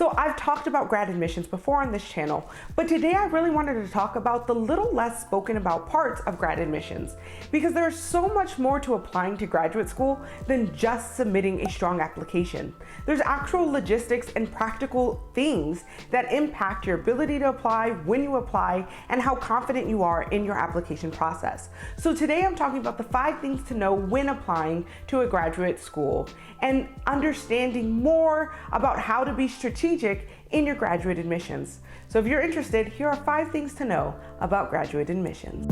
So I've talked about grad admissions before on this channel, but today I really wanted to talk about the little less spoken about parts of grad admissions, because there's so much more to applying to graduate school than just submitting a strong application. There's actual logistics and practical things that impact your ability to apply, when you apply, and how confident you are in your application process. So today I'm talking about the 5 things to know when applying to a graduate school and understanding more about how to be strategic in your graduate admissions. So if you're interested, here are 5 things to know about graduate admissions.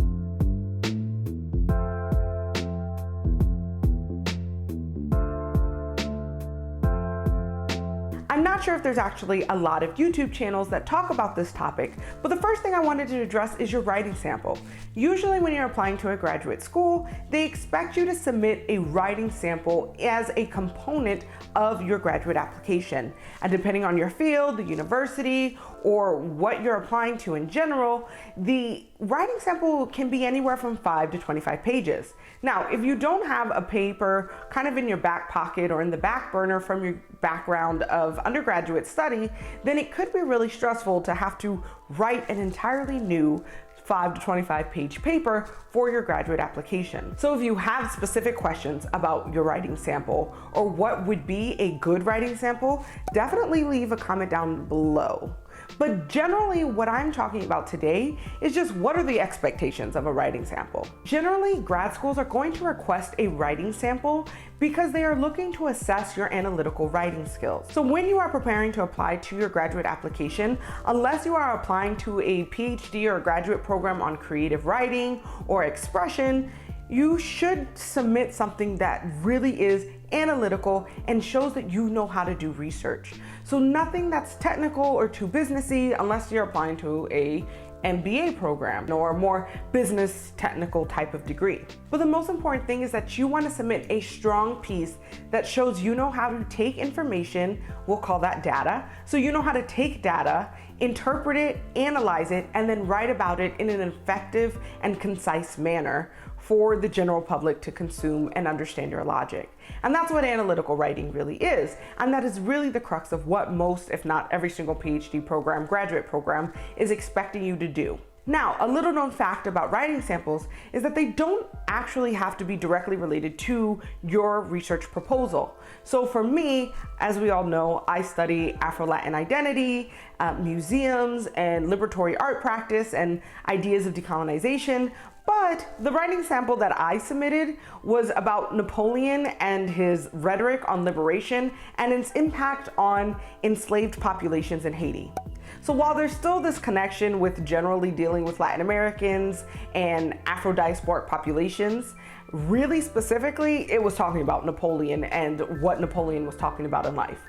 I'm not sure if there's actually a lot of YouTube channels that talk about this topic, but the first thing I wanted to address is your writing sample. Usually when you're applying to a graduate school, they expect you to submit a writing sample as a component of your graduate application. And depending on your field, the university, or what you're applying to in general, the writing sample can be anywhere from 5 to 25 pages. Now, if you don't have a paper kind of in your back pocket or in the back burner from your background of undergraduate study, then it could be really stressful to have to write an entirely new 5 to 25 page paper for your graduate application. So if you have specific questions about your writing sample or what would be a good writing sample, definitely leave a comment down below. But generally what I'm talking about today is just what are the expectations of a writing sample. Generally, grad schools are going to request a writing sample because they are looking to assess your analytical writing skills. So when you are preparing to apply to your graduate application, unless you are applying to a PhD or a graduate program on creative writing or expression, you should submit something that really is analytical and shows that you know how to do research. So nothing that's technical or too businessy unless you're applying to a MBA program or a more business technical type of degree. But the most important thing is that you want to submit a strong piece that shows you know how to take information, we'll call that data. So you know how to take data, interpret it, analyze it, and then write about it in an effective and concise manner for the general public to consume and understand your logic. And that's what analytical writing really is. And that is really the crux of what most, if not every single PhD program, graduate program, is expecting you to do. Now, a little known fact about writing samples is that they don't actually have to be directly related to your research proposal. So for me, as we all know, I study Afro-Latin identity, museums, and liberatory art practice, and ideas of decolonization. But the writing sample that I submitted was about Napoleon and his rhetoric on liberation and its impact on enslaved populations in Haiti. So while there's still this connection with generally dealing with Latin Americans and Afro-diasporic populations, really specifically, it was talking about Napoleon and what Napoleon was talking about in life.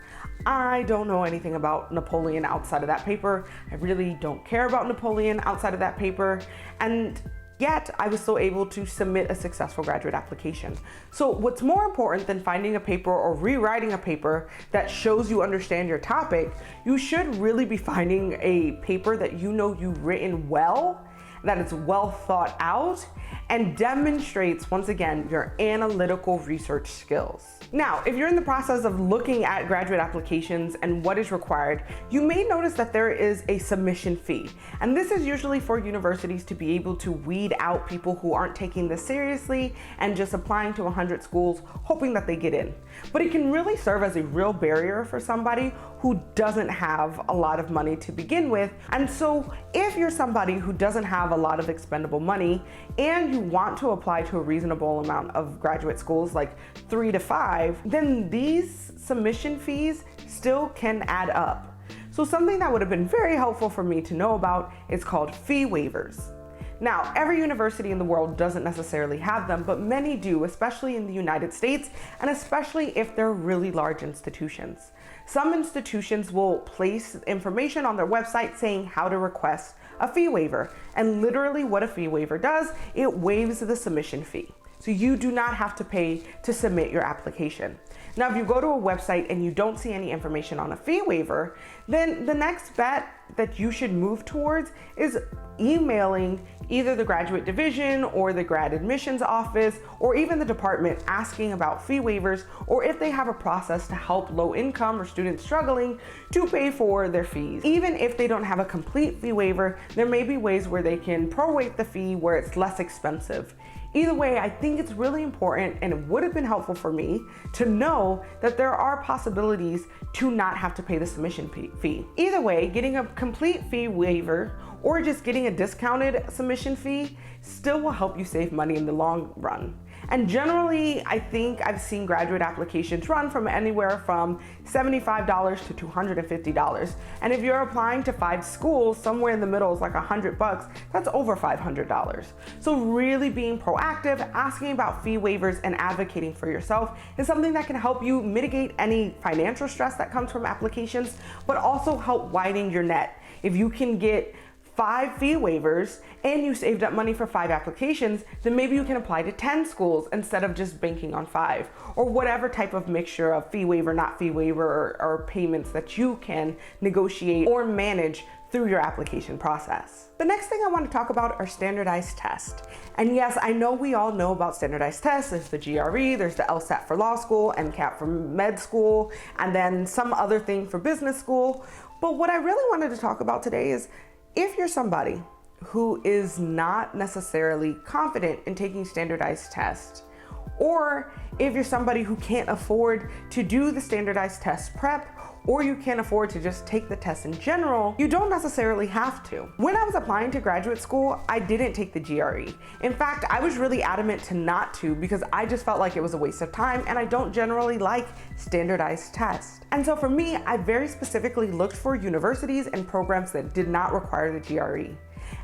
I don't know anything about Napoleon outside of that paper. I really don't care about Napoleon outside of that paper. And yet I was still able to submit a successful graduate application. So what's more important than finding a paper or rewriting a paper that shows you understand your topic, you should really be finding a paper that you know you've written well, that it's well thought out, and demonstrates, once again, your analytical research skills. Now, if you're in the process of looking at graduate applications and what is required, you may notice that there is a submission fee. And this is usually for universities to be able to weed out people who aren't taking this seriously and just applying to 100 schools, hoping that they get in. But it can really serve as a real barrier for somebody who doesn't have a lot of money to begin with. And so if you're somebody who doesn't have a lot of expendable money and you want to apply to a reasonable amount of graduate schools, like 3 to 5, then these submission fees still can add up. So something that would have been very helpful for me to know about is called fee waivers. Now, every university in the world doesn't necessarily have them, but many do, especially in the United States, and especially if they're really large institutions. Some institutions will place information on their website saying how to request a fee waiver. And literally what a fee waiver does, it waives the submission fee. so you do not have to pay to submit your application. Now, if you go to a website and you don't see any information on a fee waiver, then the next bet that you should move towards is emailing either the graduate division or the grad admissions office or even the department asking about fee waivers, or if they have a process to help low income or students struggling to pay for their fees. Even if they don't have a complete fee waiver, there may be ways where they can prorate the fee where it's less expensive. Either way, I think it's really important, and it would have been helpful for me to know that there are possibilities to not have to pay the submission fee. Either way, getting a complete fee waiver or just getting a discounted submission fee still will help you save money in the long run. And generally, I think I've seen graduate applications run from anywhere from $75 to $250. And if you're applying to 5 schools, somewhere in the middle is like $100, that's over $500. So really being proactive, asking about fee waivers and advocating for yourself is something that can help you mitigate any financial stress that comes from applications, but also help widen your net. If you can get 5 fee waivers and you saved up money for 5 applications, then maybe you can apply to 10 schools instead of just banking on 5, or whatever type of mixture of fee waiver, not fee waiver, or payments that you can negotiate or manage through your application process. The next thing I want to talk about are standardized tests. And yes, I know we all know about standardized tests. There's the GRE, there's the LSAT for law school, MCAT for med school, and then some other thing for business school. But what I really wanted to talk about today is if you're somebody who is not necessarily confident in taking standardized tests, or if you're somebody who can't afford to do the standardized test prep, or you can't afford to just take the test in general, you don't necessarily have to. When I was applying to graduate school, I didn't take the GRE. In fact, I was really adamant to not to because I just felt like it was a waste of time, and I don't generally like standardized tests. And so for me, I very specifically looked for universities and programs that did not require the GRE.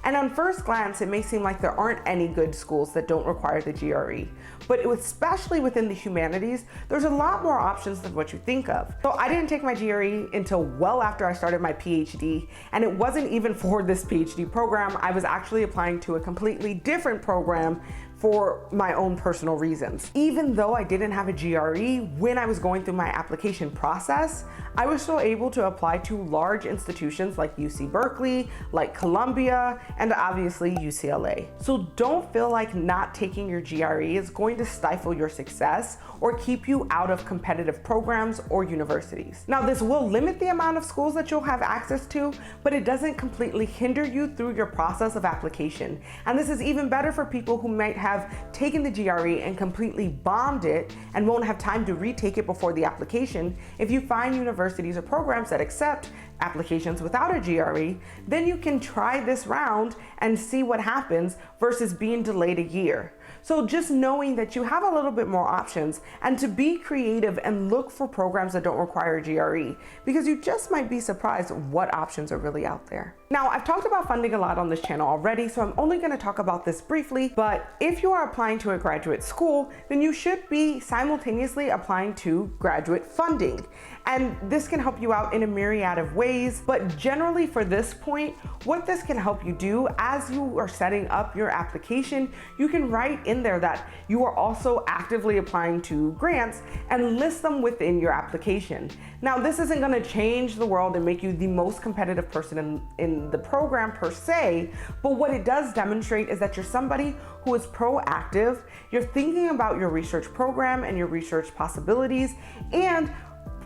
And on first glance, it may seem like there aren't any good schools that don't require the GRE, but especially within the humanities, there's a lot more options than what you think of. So I didn't take my GRE until well after I started my PhD, and it wasn't even for this PhD program. I was actually applying to a completely different program for my own personal reasons. Even though I didn't have a GRE when I was going through my application process, I was still able to apply to large institutions like UC Berkeley, like Columbia, and obviously UCLA. So don't feel like not taking your GRE is going to stifle your success or keep you out of competitive programs or universities. Now, this will limit the amount of schools that you'll have access to, but it doesn't completely hinder you through your process of application. And this is even better for people who might have taken the GRE and completely bombed it and won't have time to retake it before the application. If you find universities or programs that accept applications without a GRE, then you can try this round and see what happens versus being delayed a year. So just knowing that you have a little bit more options, and to be creative and look for programs that don't require a GRE, because you just might be surprised what options are really out there. Now, I've talked about funding a lot on this channel already, so I'm only going to talk about this briefly, but if you are applying to a graduate school, then you should be simultaneously applying to graduate funding. And this can help you out in a myriad of ways, but generally for this point, what this can help you do as you are setting up your application, you can write in there that you are also actively applying to grants and list them within your application. Now, this isn't going to change the world and make you the most competitive person in the program per se, but what it does demonstrate is that you're somebody who is proactive, you're thinking about your research program and your research possibilities, and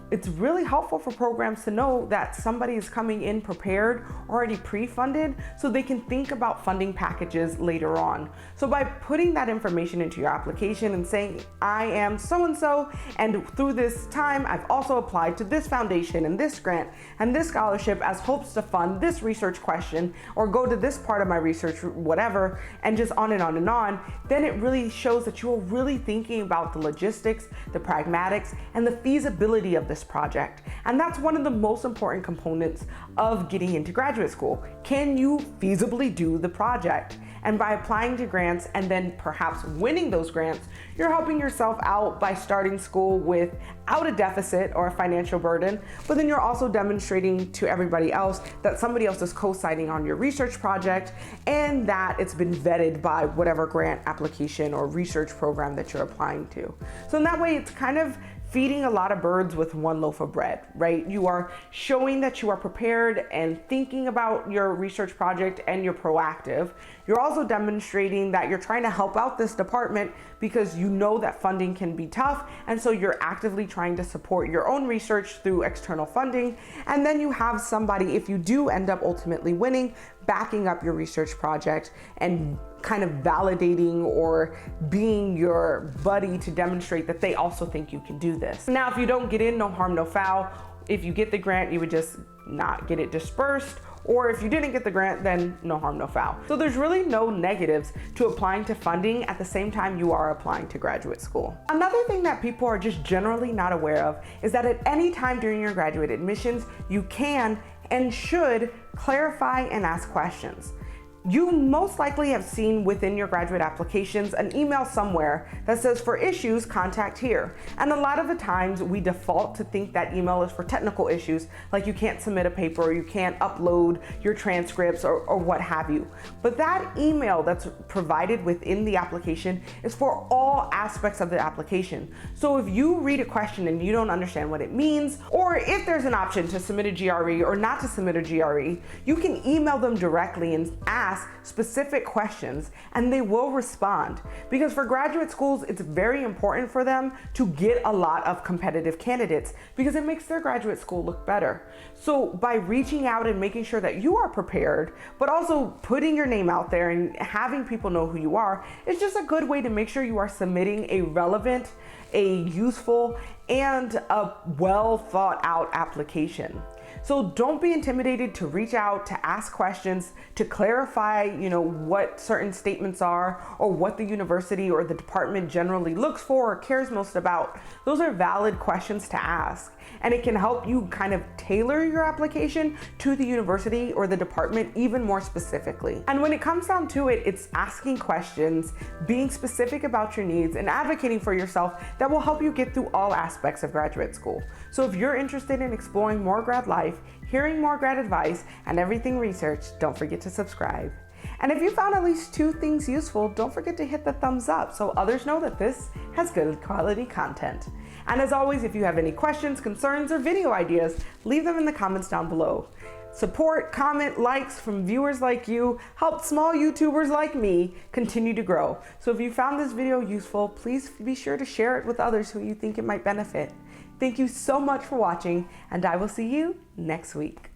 it's really helpful for programs to know that somebody is coming in prepared, already pre-funded, so they can think about funding packages later on. So by putting that information into your application and saying, I am so-and-so, and through this time, I've also applied to this foundation and this grant and this scholarship as hopes to fund this research question or go to this part of my research, whatever, and just on and on and on, then it really shows that you're really thinking about the logistics, the pragmatics, and the feasibility of this project. And that's one of the most important components of getting into graduate school. Can you feasibly do the project? And by applying to grants and then perhaps winning those grants, you're helping yourself out by starting school without a deficit or a financial burden, but then you're also demonstrating to everybody else that somebody else is co-signing on your research project and that it's been vetted by whatever grant application or research program that you're applying to. So in that way, it's kind of feeding a lot of birds with one loaf of bread, right? You are showing that you are prepared and thinking about your research project and you're proactive. You're also demonstrating that you're trying to help out this department because you know that funding can be tough, and so you're actively trying to support your own research through external funding. And then you have somebody, if you do end up ultimately winning, backing up your research project and kind of validating or being your buddy to demonstrate that they also think you can do this. Now, if you don't get in, no harm, no foul. If you get the grant, you would just not get it dispersed, or if you didn't get the grant, then no harm, no foul. So there's really no negatives to applying to funding at the same time you are applying to graduate school. Another thing that people are just generally not aware of is that at any time during your graduate admissions, you can and should clarify and ask questions. You most likely have seen within your graduate applications an email somewhere that says, for issues, contact here. And a lot of the times we default to think that email is for technical issues, like you can't submit a paper or you can't upload your transcripts or what have you. But that email that's provided within the application is for all aspects of the application. So if you read a question and you don't understand what it means, or if there's an option to submit a GRE or not to submit a GRE, you can email them directly and ask specific questions and they will respond. Because for graduate schools, it's very important for them to get a lot of competitive candidates because it makes their graduate school look better. So by reaching out and making sure that you are prepared, but also putting your name out there and having people know who you are, it's just a good way to make sure you are submitting a relevant, a useful, and a well thought out application. So don't be intimidated to reach out, to ask questions, to clarify, what certain statements are or what the university or the department generally looks for or cares most about. Those are valid questions to ask, and it can help you kind of tailor your application to the university or the department even more specifically. And when it comes down to it, it's asking questions, being specific about your needs, and advocating for yourself that will help you get through all aspects of graduate school. So if you're interested in exploring more grad life, hearing more grad advice, and everything research, don't forget to subscribe. And if you found at least 2 things useful, don't forget to hit the thumbs up so others know that this has good quality content. And as always, if you have any questions, concerns, or video ideas, leave them in the comments down below. Support, comment, likes from viewers like you help small YouTubers like me continue to grow. So if you found this video useful, please be sure to share it with others who you think it might benefit. Thank you so much for watching, and I will see you next week.